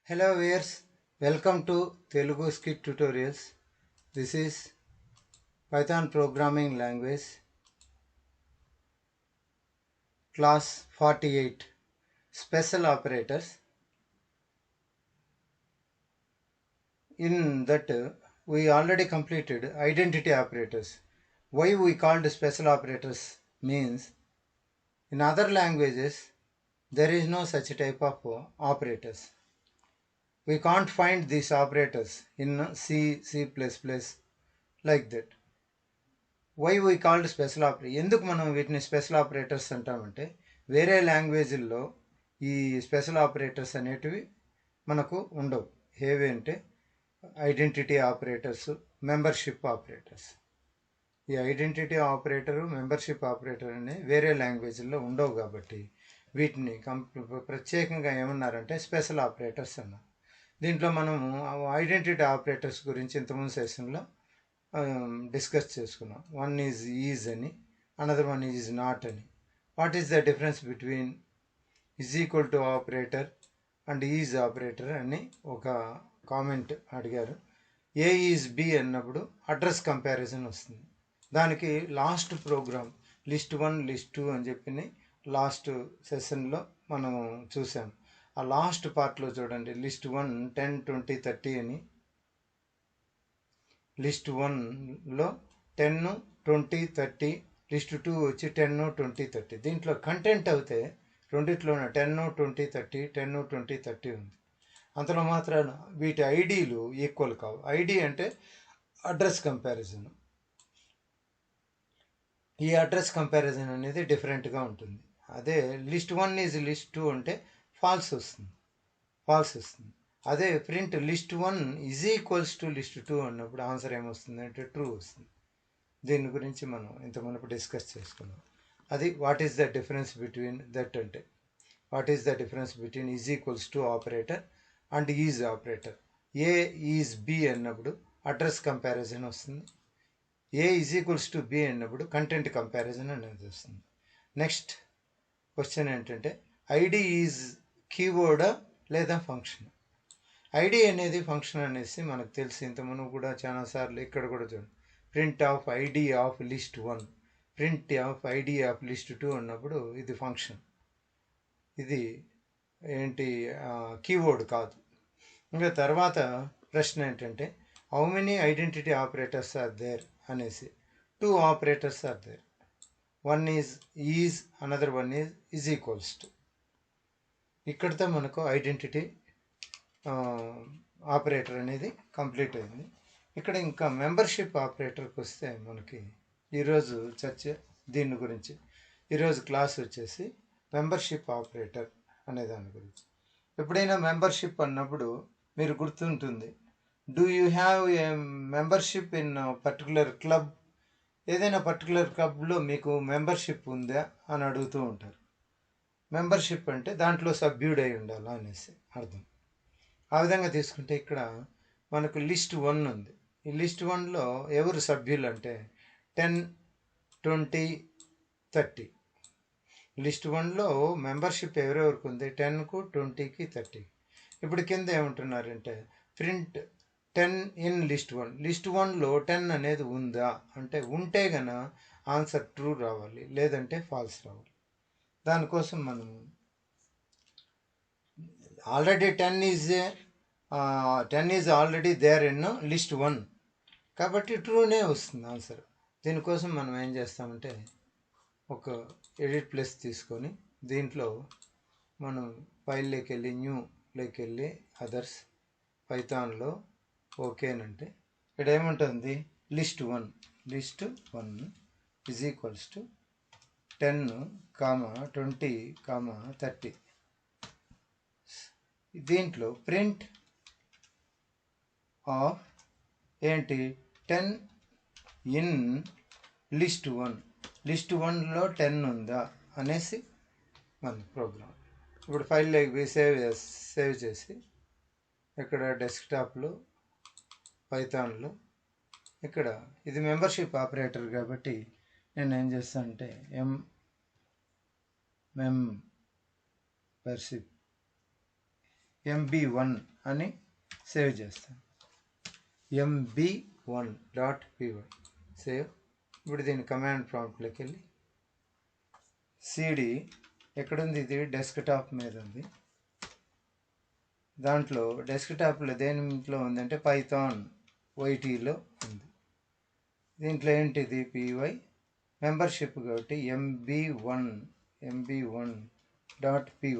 Hello viewers, welcome to Telugu Scit tutorials. This is Python programming language class 48 special operators. In that we already completed identity operators. Why we called special operators means in other languages there is no such type of operators. We can't find these operators in C, C++, like that. Why we called special operator. ఎందుకు మనం వీటిని special operators అంటామంటే వేరే లాంగ్వేజ్ల్లో ఈ special operators అనేటివి మనకు ఉండవు. ఏవి అంటే ఐడెంటిటీ ఆపరేటర్స్, మెంబర్షిప్ ఆపరేటర్స్. ఈ ఐడెంటిటీ ఆపరేటరు, మెంబర్షిప్ ఆపరేటర్ అనే వేరే లాంగ్వేజ్ల్లో ఉండవు కాబట్టి వీటిని ప్రత్యేకంగా ఏమన్నారంటే స్పెషల్ ఆపరేటర్స్ అన్నారు. దీంట్లో మనము ఐడెంటిటీ ఆపరేటర్స్ గురించి ఇంతకుముందు సెషన్లో డిస్కస్ చేసుకున్నాం. వన్ ఈజ్ అని, అనదర్ వన్ ఈజ్ నాట్ అని. What is the difference between is equal to operator and is operator అని ఒక కామెంట్ అడిగారు. ఏ ఈజ్ బి అన్నప్పుడు అడ్రస్ కంపారిజన్ వస్తుంది. దానికి లాస్ట్ ప్రోగ్రామ్ లిస్ట్ 1 లిస్ట్ 2 అని చెప్పి లాస్ట్ సెషన్లో మనం చూసాం. ఆ లాస్ట్ పార్ట్లో చూడండి, లిస్ట్ 1 10, 20, 30 అని. లిస్ట్ 1లో 10, 20, 30, లిస్ట్ 2 వచ్చి 10, 20, 30. దీంట్లో కంటెంట్ అయితే రెండిట్లోనే 10, 20, 30, 10, 20, 30 ఉంది. అంతలో మాత్రాన వీటి ఐడీలు ఈక్వల్ కావు. ఐడి అంటే అడ్రస్ కంపారిజన్. ఈ అడ్రస్ కంపారిజన్ అనేది డిఫరెంట్గా ఉంటుంది. అదే లిస్ట్ 1 ఈజ్ లిస్ట్ 2 అంటే ఫాల్స్ వస్తుంది. అదే print list 1 is equals to list 2 అన్నప్పుడు ఆన్సర్ ఏమొస్తుంది అంటే ట్రూ వస్తుంది. దీని గురించి మనం ఇంతకుముందు డిస్కస్ చేసుకున్నాం. అది what is the difference between that అంటే what is the difference between is equals to operator and is operator. A is b అన్నప్పుడు అడ్రస్ కంపారిజన్ వస్తుంది. A is equals to b అన్నప్పుడు కంటెంట్ కంపారిజన్ అనేది వస్తుంది. Next question ఏంటంటే ID is కీవర్డా లేదా function. ID అనేది ఫంక్షన్ అనేసి మనకు తెలిసి ఇంతకుముందు కూడా చాలాసార్లు ఇక్కడ కూడా చూడండి, print of ID of list 1, print of ID of list 2 అన్నప్పుడు ఇది ఫంక్షన్. ఇది ఏంటి, కీవర్డ్ కాదు. ఇంకా తర్వాత ప్రశ్న ఏంటంటే how many identity operators are there అనేసి. 2 operators are there. One is another one is equals to. ఇక్కడితో మనకు ఐడెంటిటీ ఆపరేటర్ అనేది కంప్లీట్ అయింది. ఇక్కడ ఇంకా మెంబర్షిప్ ఆపరేటర్కి వస్తే మనకి ఈరోజు చర్చ దీని గురించి. ఈరోజు క్లాస్ వచ్చేసి మెంబర్షిప్ ఆపరేటర్ అనే దాని గురించి. ఎప్పుడైనా మెంబర్షిప్ అన్నప్పుడు మీరు గుర్తుంటుంది, do you have a membership in particular club. ఏదైనా పర్టికులర్ క్లబ్లో మీకు మెంబర్షిప్ ఉందా అని అడుగుతూ ఉంటారు. మెంబర్షిప్ అంటే దాంట్లో సభ్యుడై ఉండాలా అనేసి అర్థం. ఆ విధంగా తీసుకుంటే ఇక్కడ మనకు లిస్ట్ 1 ఉంది. ఈ లిస్ట్ 1లో ఎవరు సభ్యులు అంటే 10, 20, 30. లిస్ట్ 1లో మెంబర్షిప్ ఎవరెవరికి ఉంది, 10కు, 20కి, 30కి. ఇప్పుడు కింద ఏమంటున్నారంటే ప్రింట్ 10 ఇన్ లిస్ట్ 1. లిస్ట్ 1లో 10 అనేది ఉందా అంటే ఉంటే గన ఆన్సర్ ట్రూ రావాలి, లేదంటే ఫాల్స్ రావాలి. దానికోసం మనం already 10 is already there in list 1 కాబట్టి ట్రూనే వస్తుంది ఆన్సర్. దీనికోసం మనం ఏం చేస్తామంటే ఒక ఎడిట్ ప్లస్ తీసుకొని దీంట్లో మనం ఫైల్లోకి వెళ్ళి న్యూలోకి వెళ్ళి అదర్స్ పైథాన్లో ఓకేనంటే ఇక్కడ ఏముంటుంది, లిస్ట్ 1 ఈజ్ ఈక్వల్స్ టు 10, 20, 30. దీంట్లో ప్రింట్ ఆఫ్ ఏంటి 10 ఇన్ లిస్ట్ 1. లిస్ట్ 1లో 10 ఉందా అనేసి మన ప్రోగ్రామ్. ఇప్పుడు ఫైల్లోకి సేవ్ చేసి ఇక్కడ డెస్క్టాప్లో పైథాన్లో ఇక్కడ ఇది మెంబర్షిప్ ఆపరేటర్ కాబట్టి నేను ఏం చేస్తాను అంటే మెంబర్షిప్ MB1 అని సేవ్ చేస్తాను. MB1.py save. ఇప్పుడు దీని కమాండ్ ప్రాంప్ట్లోకి వెళ్ళి CD ఎక్కడుంది, ఇది డెస్క్టాప్ మీద ఉంది. దాంట్లో డెస్క్టాప్లో దేనిలో ఉందంటే పైథాన్ YTలో ఉంది. దీంట్లో ఏంటిది PY మెంబర్షిప్ కాబట్టి MB1.py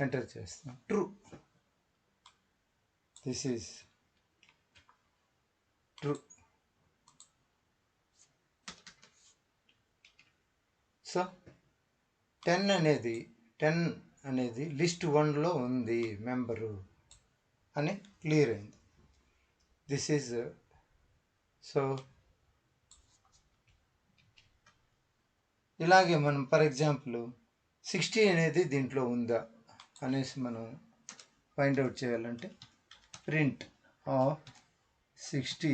ఎంటర్ చేస్తాం. True, this is true. So 10 అనేది లిస్ట్ 1లో ఉంది మెంబరు అని క్లియర్ అయింది. దిస్ ఈజ్ సో ఇలాగే మనం ఫర్ ఎగ్జాంపుల్ 60 అనేది దీంట్లో ఉందా అనేసి మనం ఫైండ్ అవుట్ చేయాలంటే print of 60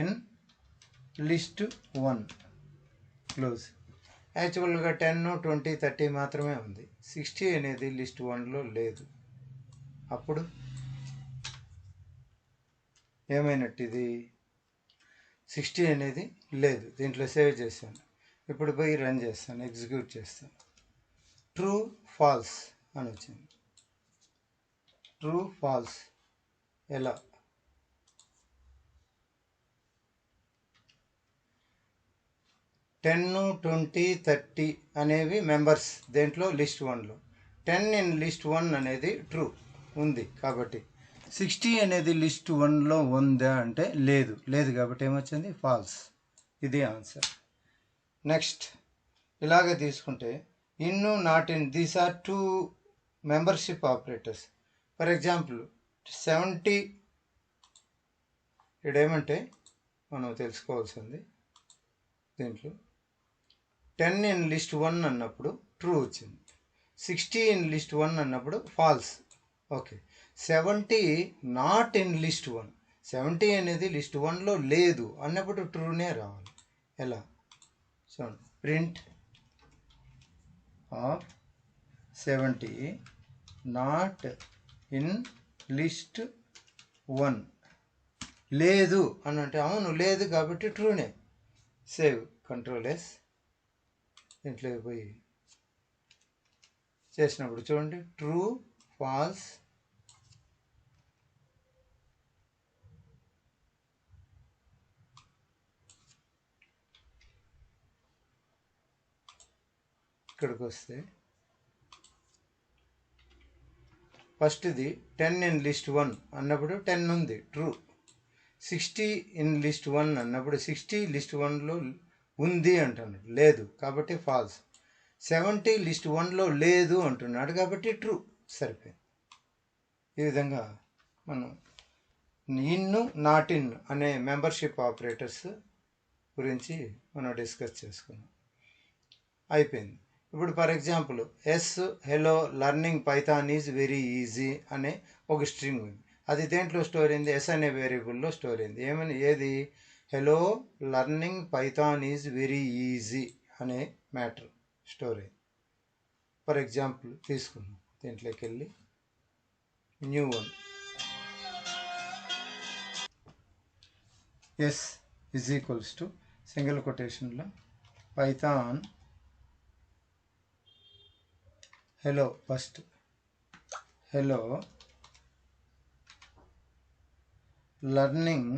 in list 1 close. యాక్చువల్గా 10, 20, 30 మాత్రమే ఉంది. 60 అనేది లిస్ట్ 1లో లేదు. అప్పుడు ఏమైనట్టు, ఇది 60 అనేది లేదు, దీంట్లో సేవ్ చేశాను. ఇప్పుడు పోయి రన్ చేస్తాను, ఎగ్జిక్యూట్ చేస్తాను. ట్రూ ఫాల్స్ అని వచ్చింది. ట్రూ ఫాల్స్ ఎలా? 10, 20, 30 అనేవి మెంబర్స్ దేంట్లో లిస్ట్ 1లో. 10 ఇన్ లిస్ట్ 1 అనేది ట్రూ ఉంది కాబట్టి. 60 అనేది లిస్ట్ 1లో ఉందా అంటే లేదు, లేదు కాబట్టి ఏమొచ్చింది ఫాల్స్. ఇది ఆన్సర్. నెక్స్ట్ ఇలాగే తీసుకుంటే in, not in, these are 2 membership operators. For example 70 ఇక్కడేమంటే మనం తెలుసుకోవాల్సింది దీంట్లో 10 ఇన్ లిస్ట్ 1 అన్నప్పుడు ట్రూ వచ్చింది. 60 ఇన్ లిస్ట్ 1 అన్నప్పుడు false. Okay. 70 not in list 1, 70 అనేది లిస్ట్ 1లో లేదు అన్నప్పుడు ట్రూనే రావాలి. ఎలా చూడండి, print of 70 not in list 1 లేదు అని అంటే అవును లేదు కాబట్టి ట్రూనే. సేవ్, కంట్రోల్-S. దీంట్లో పోయి చేసినప్పుడు చూడండి ట్రూ, ఫాల్స్, ఇక్కడికి వస్తే ఫస్ట్ది 10 ఇన్ లిస్ట్ 1 అన్నప్పుడు 10 ఉంది ట్రూ. 60 ఇన్ లిస్ట్ 1 అన్నప్పుడు 60 లిస్ట్ 1లో ఉంది అంటున్నాడు, లేదు కాబట్టి ఫాల్స్. 70 లిస్ట్ 1లో లేదు అంటున్నాడు కాబట్టి ట్రూ. సరిపోయింది. ఈ విధంగా మనం ఇన్, నాట్ ఇన్ అనే మెంబర్షిప్ ఆపరేటర్స్ గురించి మనం డిస్కస్ చేసుకున్నాం. అయిపోయింది. ఇప్పుడు for example hello learning Python is very easy అనే ఒక స్ట్రింగ్ ఉంది. అది దేంట్లో స్టోర్ అయింది? ఎస్ అనే వేరియబుల్లో స్టోర్ అయింది. ఏది? Hello learning Python is very easy అనే మ్యాటర్ స్టోర్ అయింది. ఫర్ ఎగ్జాంపుల్ తీసుకున్నాం, దీంట్లోకి వెళ్ళి new one, s is equals to single కొటేషన్లో Python hello, first hello learning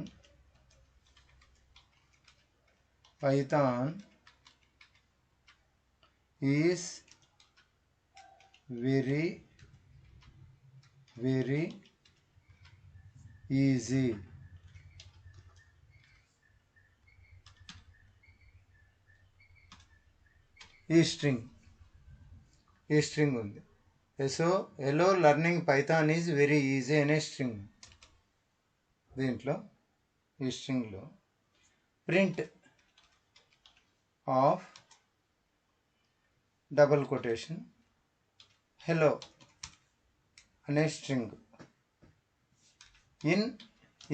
Python is very very easy. ఈ స్ట్రింగ్ ఉంది. Hello learning Python is very easy అనే string. దీంట్లో ఈ స్ట్రింగ్లో print of double quotation hello అనే స్ట్రింగ్ ఇన్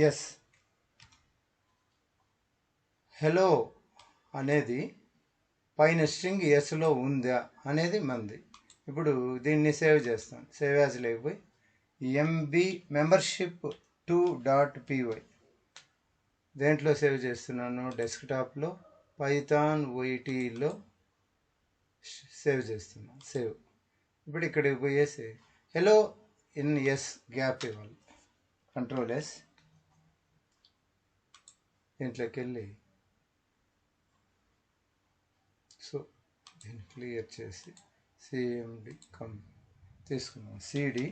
ఎస్. హెలో అనేది పైన స్ట్రింగ్ ఎస్లో ఉందా అనేది మంది. ఇప్పుడు దీన్ని సేవ్ చేస్తాం. సేవ్ యాజ్ లేకపోయి ఎంబీ మెంబర్షిప్ 2.py దేంట్లో సేవ్ చేస్తున్నాను? డెస్క్టాప్లో పైథాన్ ఓఈటీలో సేవ్ చేస్తున్నాను. సేవ్. ఇప్పుడు ఇక్కడికి పోయేసి హెలో ఇన్ ఎస్ గ్యాప్ ఇవ్వాలి. Control S. దీంట్లోకి వెళ్ళి సో దీన్ని క్లియర్ చేసి సిఎండి తీసుకున్నాం. సిడి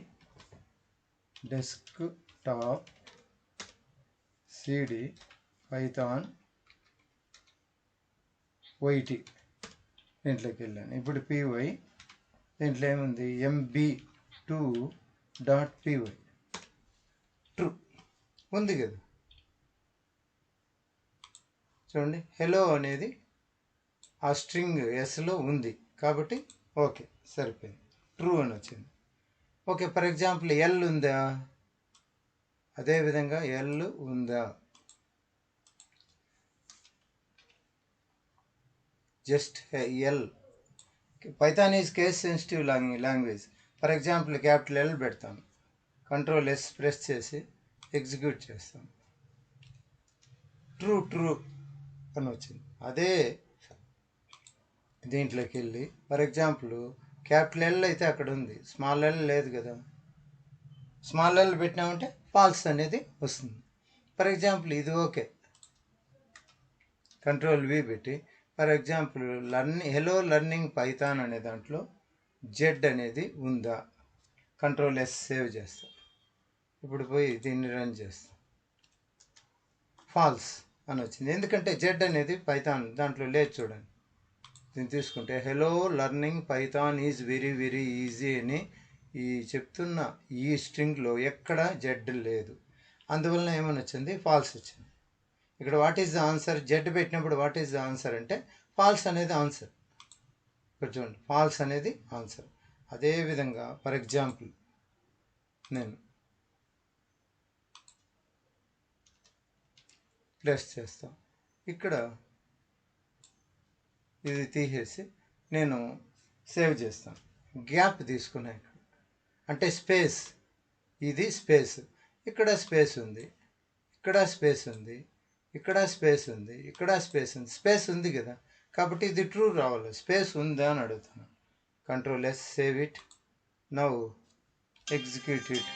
డెస్క్టాప్ సిడి పైథాన్ వైటీ దీంట్లోకి వెళ్ళాను. ఇప్పుడు పీవై దీంట్లో ఏముంది? MB2.py ట్రూ ఉంది కదా. చూడండి, హెలో అనేది ఆ స్ట్రింగ్ ఎస్లో ఉంది కాబట్టి ఓకే, సరిపోయింది. ట్రూ అని వచ్చింది. ఓకే, ఫర్ ఎగ్జాంపుల్ ఎల్ ఉందా? అదేవిధంగా ఎల్ ఉందా? Just L. Python is case sensitive language. For example capital L పెడతాను. కంట్రోల్ ఎస్ ప్రెస్ చేసి ఎగ్జిక్యూట్ చేస్తాను. ట్రూ ట్రూ అని వచ్చింది. అదే దీంట్లోకి వెళ్ళి ఫర్ ఎగ్జాంపుల్ క్యాపిటల్ ఎల్ అయితే అక్కడ ఉంది, స్మాల్ ఎల్ లేదు కదా. స్మాల్ ఎల్ పెట్టినామంటే ఫాల్స్ అనేది వస్తుంది. ఫర్ ఎగ్జాంపుల్ ఇది ఓకే, కంట్రోల్ వి పెట్టి for example hello learning Python అనే దాంట్లో జెడ్ అనేది ఉందా? కంట్రోల్ ఎస్ సేవ్ చేస్తా. ఇప్పుడు పోయి దీన్ని రన్ చేస్తా. ఫాల్స్ అని వచ్చింది, ఎందుకంటే జెడ్ అనేది పైథాన్ దాంట్లో లేదు. చూడండి, దీన్ని తీసుకుంటే hello learning Python is very very easy అని ఈ చెప్తున్న ఈ స్ట్రింగ్లో ఎక్కడ జెడ్ లేదు. అందువలన ఏమని వచ్చింది? ఫాల్స్ వచ్చింది. ఇక్కడ what is the answer? Z పెట్టినప్పుడు వాట్ ఈజ్ ద ఆన్సర్ అంటే ఫాల్స్ అనేది ఆన్సర్. ఇక్కడ చూడండి, ఫాల్స్ అనేది ఆన్సర్. అదేవిధంగా ఫర్ ఎగ్జాంపుల్ నేను ప్లస్ చేస్తాను. ఇక్కడ ఇది తీసేసి నేను సేవ్ చేస్తాను. గ్యాప్ తీసుకున్నా ఇక్కడ అంటే స్పేస్, ఇది స్పేస్, ఇక్కడ స్పేస్ ఉంది, ఇక్కడ స్పేస్ ఉంది, ఇక్కడ స్పేస్ ఉంది, ఇక్కడ స్పేస్ ఉంది. స్పేస్ ఉంది కదా, కాబట్టి ఇది ట్రూ రావాలి. స్పేస్ ఉందా అని అడుగుతాను. Control yes save it. Now execute it.